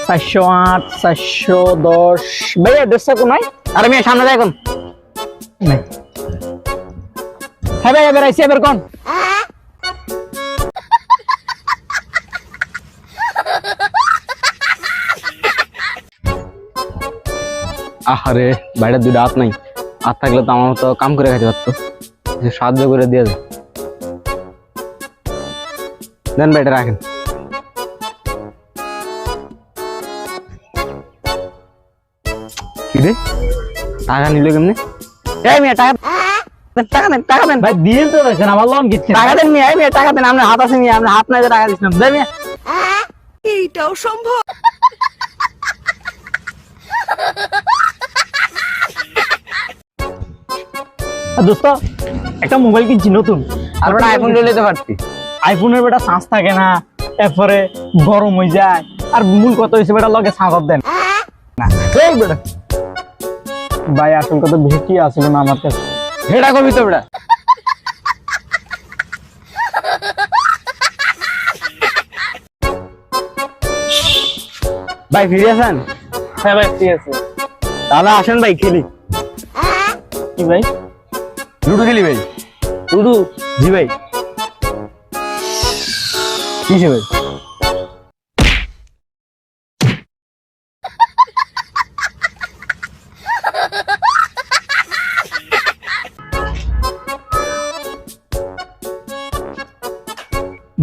408 410 ভাই অ্যাড্রেসটা কোনায়? আরে মিয়া সামনে যাই এখন। হ্যাঁ ভাই এবার আইছি এবার কোন আহারে বাইরে দুটো হাত নাই, হাত থাকলে তো আমার তো কাম করে খাইতে পারতো, সাহায্য করে দিয়ে দেয়। দেন বাইরে রাখেন। কি রে টাকা নিল কেমনে? এই মিয়া টাকা টাকা দেন, টাকা দেন ভাই দিয়ে তো দেখেন আমার লোন কিচ্ছে টাকা দেন মিয়া, এই মিয়া টাকা দেন। আপনার হাত আছে মিয়া, আপনার হাত নাই যে টাকা দিচ্ছিলাম। দেন মিয়া। এইটাও সম্ভব। দোস্ত একটা মোবাইল কিনছি নতুন, আর বেটা আইফোন নিতে পারতি। আইফোনের বেটা চার্জ থাকে না, এরপরে গরম হয়ে যায়, আর মূল কথা হয়েছে বেটা লগে চার্জার দেন না। এই বেটা ভাই আসল কথা বেশি কি আসলো না আমার কাছে, হেডা করবি তো বেটা। ভাই ফিরে আছেন? হ্যাঁ ভাই ঠিক আছে। তাহলে আসেন ভাই খেলি। কি ভাই? লুডো খেলি ভাই। লুডু? জি ভাই। কিসে ভাই?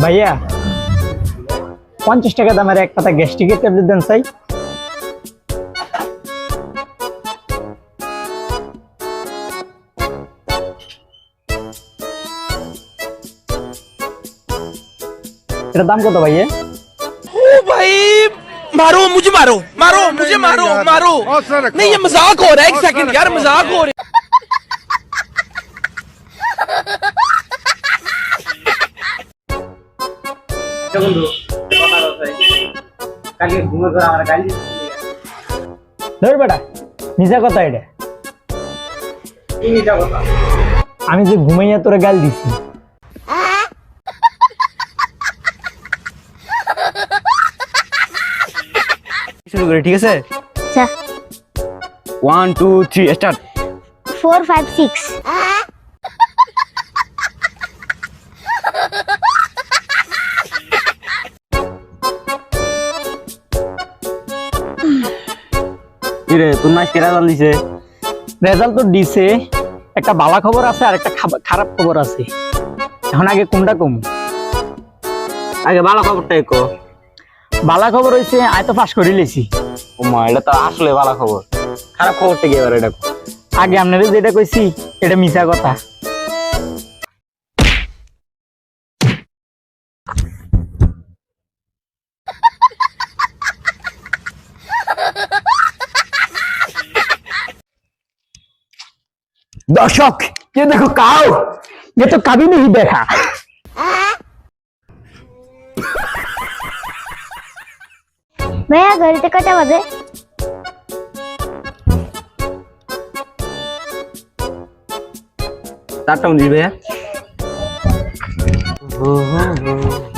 ভাইয়া 50 টাকা দামের এক পাতা গ্যাস্ট্রিকের ট্যাবলেট দেন চাই। এটার দাম কত ভাইয়া? ओ भाई मारो मुझे, मारो मारो मुझे, मारो मारो। नहीं ये मजाक हो रहा है, एक सेकंड यार, मजाक हो रहा है। ধর বেটা মিছা কথা এটা। আমি যে ঘুমাইয়া তোরে গাল দিছি। শুরু করে ঠিক আছে? আচ্ছা 1 2 3 স্টার্ট। 4 5 6 কি রে তোর নাচ কেরা জান দিছে? রেজাল্ট তো দিছে, একটা ভালো খবর আছে আর একটা খারাপ খবর আছে। এখন আগে কোনটা কম? আগে ভালো খবরটাই কো। ভালো খবর হইছে আই তো পাস করে লেছি। ও মা, এটা তো আসলে ভালো খবর। খারাপ খবরটা কি এবার এটা কো? আগে আপনাদের যেটা কইছি এটা মিছা কথা। दर्शक ये देखो काऊ, ये तो कभी नहीं देखा। भैया घड़ी तो कटा बजे? চারটা 19 ভাইয়া।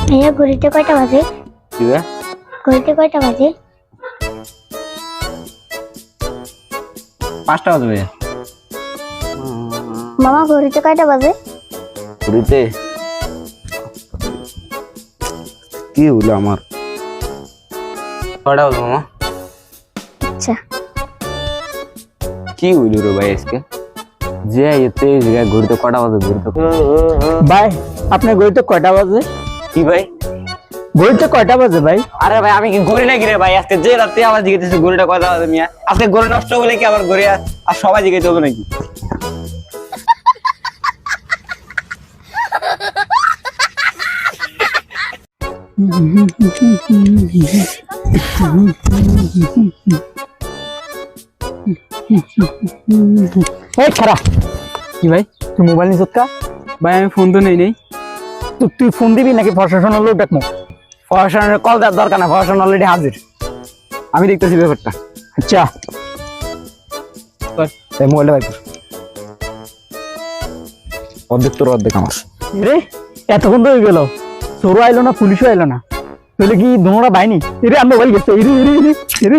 भैया घड़ी तो कटा बजे? কি ভাইয়া? घड़ी तो कटा बजे? 5টা বাজে ভাইয়া। मामा घड़ी तो कटा बजे? ঘুরিতে কি হলো আমার? 6টা বাজে মামা। अच्छा কি হইলো রে ভাই আজকে? যে এতে জায়গা ঘুরতে কটা বাজে ঘুরতে? ভাই আপনার ঘড়িতে কয়টা বাজে? কি ভাই? ঘড়িতে কয়টা বাজে ভাই? আরে ভাই আমি কি ঘুরি নাকি রে ভাই? আজকে যে রাতে আবার জিজ্ঞেস ঘুরিটা কয়টা বাজে মিয়া? আজকে ঘুরি নষ্ট বলে কি আবার ঘুরি আর সবাই জিজ্ঞেস হবে নাকি? এই খারাপ কি ভাই তুই মোবাইল নিছ কা? ভাই আমি ফোন তো নেই নেই। তুই ফোন দিবি নাকি প্রশাসনের লোক ডাকমু? প্রশাসনের কল দেওয়ার দরকার না, প্রশাসন অলরেডি হাজির। আমি দেখতেছি ব্যাপারটা। আচ্ছা এই মোবাইলটা ভাই অর্ধেক তোর অর্ধেক আমার। রে এতক্ষণ তো হয়ে গেল, চোরও আইলো না পুলিশও আইলো না, তাহলে কি দোনোটা বাইনি এরে আমরা বল গেছে এরে এরে এরে এরে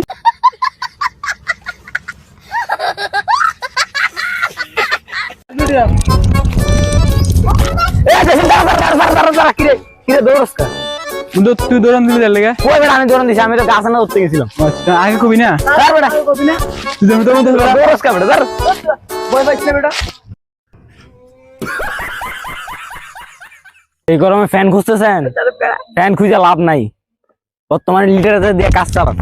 কিরে কিরে দৌড়স কা বন্ধু তুই দৌড়ান দিবি তার লেগে ওই বেটা আমি দৌড়ান দিছি আমি তো গাছ না ধরতে গেছিলাম আচ্ছা আগে কবি না স্যার বেটা কবি না তুই জমি তো মধ্যে দৌড়স কা বেটা স্যার বই বাইছ না বেটা এই গরমে ফ্যান খুঁজতেছেন ফ্যান খুঁজে লাভ নাই বর্তমানে লিটারে দিয়ে কাজ চালান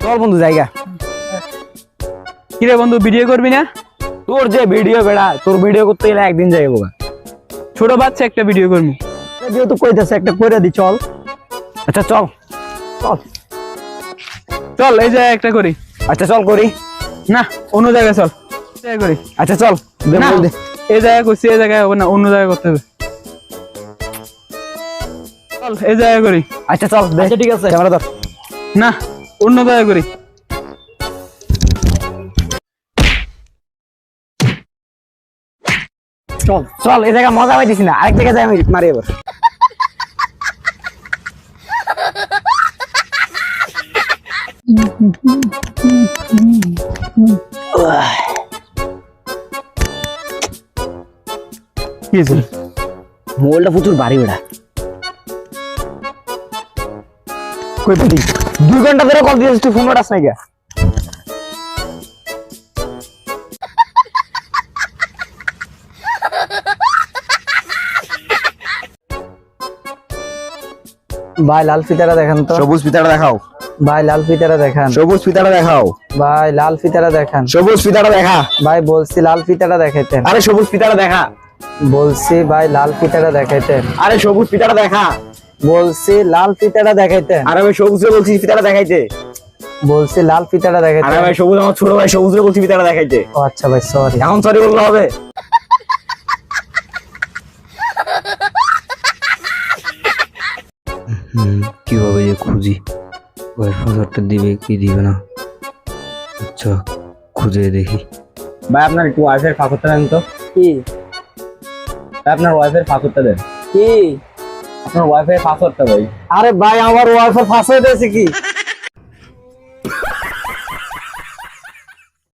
চল বন্ধু জায়গা কিরে বন্ধু ভিডিও করবি না? তোর যে ভিডিও বেড়া তোর ভিডিও করতে গেলে একদিন যাইব ছোট বাচ্চা একটা ভিডিও করবি। যেহেতু কইতাছে একটা কইরা দি চল আচ্ছা চল চল চল এই জায়গায় একটা করি। আচ্ছা চল করি না অন্য জায়গায় চল, এই জায়গায় করি। আচ্ছা চল দে না বল দে। এই জায়গায় করছি, এই জায়গায় হবে না, অন্য জায়গায় করতে হবে। চল এই জায়গায় করি। আচ্ছা চল দে আচ্ছা ঠিক আছে ক্যামেরা ধর না অন্য জায়গায় করি। চল চল এই জায়গা মজা পাইতিস না, আরেক জায়গায় যাই আমি মারি এবার। কি হয়েছে মোবাইলটা প্রচুর ভারী বেড়া। কই পেটি 2 ঘন্টা ধরে কল দিয়েছিস তুই ফোন উঠাস নাই কে? ভাই লাল ফিতাটা দেখান তো সবুজ ফিতাটা দেখাও, ভাই লাল ফিতাটা দেখান সবুজ ফিতাটা দেখাও, ভাই লাল ফিতাটা দেখান সবুজ ফিতাটা দেখা। ভাই বলছি লাল ফিতাটা দেখাইতেন আরে সবুজ ফিতাটা দেখা, বলছি ভাই লাল ফিতাটা দেখাইতেন আরে সবুজ ফিতাটা দেখা। বলছি লাল ফিতাটা দেখাইতেন আরে ভাই সবুজ বলছি ফিতাটা দেখাইতে। বলছি লাল ফিতাটা আরে দেখাইতেন ভাই সবুজ আমার ছোট ভাই সবুজ বলছি ফিতাটা দেখাইতে। ও আচ্ছা ভাই সরি এখন সরি বললে হবে? কিভাবে যে খুঁজি, ওয়াইফাইটা দিবে কি দিবে না। আচ্ছা খুঁজে দেখি। ভাই আপনার একটু ওয়াইফাই ফাঁকুরটা দেন তো। কি ভাই আপনার ওয়াইফাই ফাঁকুরটা দেন, কি আপনার ওয়াইফাই পাসওয়ার্ডটা ভাই। আরে ভাই আমার ওয়াইফাই ফাঁস হয়ে গেছে কি